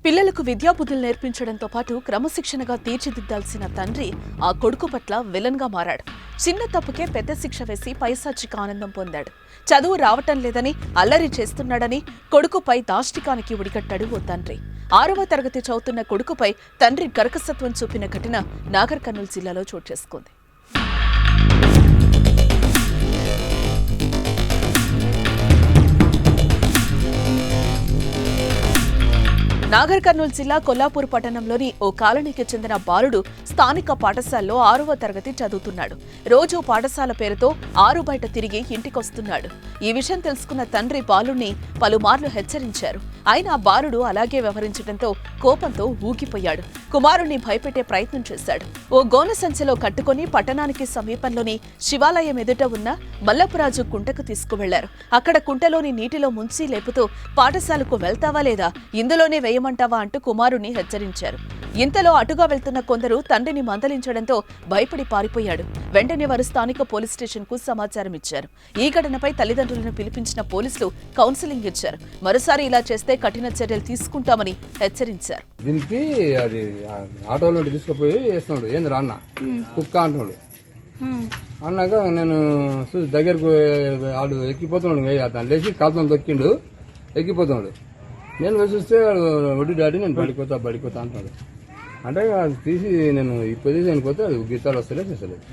పిల్లలకు విద్యాబుద్ధులు నేర్పించడంతో పాటు క్రమశిక్షణగా తీర్చిదిద్దాల్సిన తండ్రి ఆ కొడుకు పట్ల విలన్గా మారాడు. చిన్న తప్పుకే పెద్ద శిక్ష వేసి పైశాచిక ఆనందం పొందాడు. చదువు రావటం లేదని అల్లరి చేస్తున్నాడని కొడుకుపై దాష్టికానికి ఉడిగట్టాడు ఓ తండ్రి. 6వ తరగతి చదువుతున్న కొడుకుపై తండ్రి కర్కసత్వం చూపిన ఘటన నాగర్ కర్నూలు జిల్లాలో చోటు చేసుకుంది. నాగర్ కర్నూలు జిల్లా కొల్లాపూర్ పట్టణంలోని ఓ కాలనీకి చెందిన బాలుడు స్థానిక పాఠశాలలో 6వ తరగతి చదువుతున్నాడు. రోజూ పాఠశాల పేరుతో ఆరు బయట తిరిగి ఇంటికొస్తున్నాడు. ఈ విషయం తెలుసుకున్న తండ్రి బాలుడిని పలుమార్లు హెచ్చరించారు. అయినా బాలుడు అలాగే వ్యవహరించడంతో కోపంతో ఊగిపోయాడు. కుమారుణ్ణి భయపెట్టే ప్రయత్నం చేశాడు. ఓ గోన సంచిలో కట్టుకుని పట్టణానికి సమీపంలోని శివాలయం ఎదుట ఉన్న మల్లపురాజు కుంటకు తీసుకువెళ్లారు. అక్కడ కుంటలోని నీటిలో ముంచి లేపుతూ పాఠశాలకు వెళ్తావా లేదా, ఇందులోనే వేయమంటావా అంటూ కుమారుణ్ణి హెచ్చరించారు. ఇంతలో అటుగా వెళ్తున్న కొందరు తండ్రిని మందలించడంతో భయపడి పారిపోయాడు. వెంటనే వారు స్థానిక పోలీస్ స్టేషన్ కు సమాచారం ఇచ్చారు. ఈ ఘటనపై తల్లిదండ్రులను పిలిపించిన పోలీసులు కౌన్సిలింగ్ ఇచ్చారు. మరోసారి ఇలా చేస్తే కఠిన చర్యలు తీసుకుంటామని హెచ్చరించారు. దీనికి అది ఆటోలో తీసుకుపోయి వేస్తున్నాడు. ఏంది రా అన్న కుక్క అంటున్నాడు. అన్నాక నేను చూసి దగ్గరకు వాడు ఎక్కిపోతున్నాడు. అతను లేచి కాలుతో దొక్కిండు, ఎక్కిపోతున్నాడు. నేను చూస్తే వడ్డీ డాడీ నేను బడిపోతా అంటున్నాడు. అంటే అది తీసి నేను ఈ పొజిషన్ పోతే అది గీతాలు వస్తలేదు చేస్తలేదు.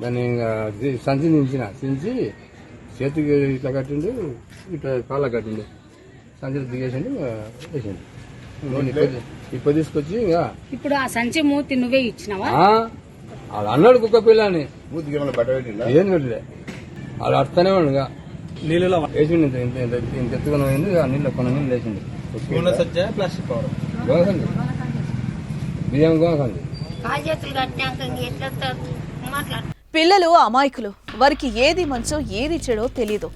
దాన్ని ఇంకా సంచి చించి చేతికి ఇట్లా కట్టిండు, ఇట్లా కాళ్ళ కట్టిండు, సంచిలో దిగేసిండు, వేసిండు. ఇప్పుడు తీసుకొచ్చి ఇంకా ఇప్పుడు ఆ సంచి మూతి నువ్వే ఇచ్చినావా? వాళ్ళు అన్నాడు కుక్క పిల్ల అని ఏం పెట్టలే. వాళ్ళు అర్థనే ఉండగా నీళ్ళలో వేసిండు. ఇంత ఎత్తుకుని పోయింది. నీళ్ళు కొన్ని నీళ్ళు వేసిండు. ప్లాస్టిక్ కవర్ బియ్యం గోనకండి. పిల్లలు అమాయకులు. వారికి ఏది మంచో ఏది చెడో తెలీదు.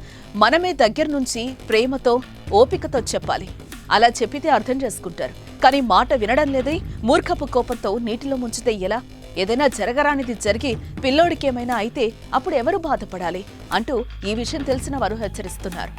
మనమే దగ్గర నుంచి ప్రేమతో ఓపికతో చెప్పాలి. అలా చెప్పితే అర్థం చేసుకుంటారు. కానీ మాట వినడం లేదే మూర్ఖపు కోపంతో నీటిలో ముంచితే ఎలా? ఏదైనా జరగరానిది జరిగి పిల్లోడికేమైనా అయితే అప్పుడు ఎవరు బాధపడాలి అంటూ ఈ విషయం తెలిసిన వారు హెచ్చరిస్తున్నారు.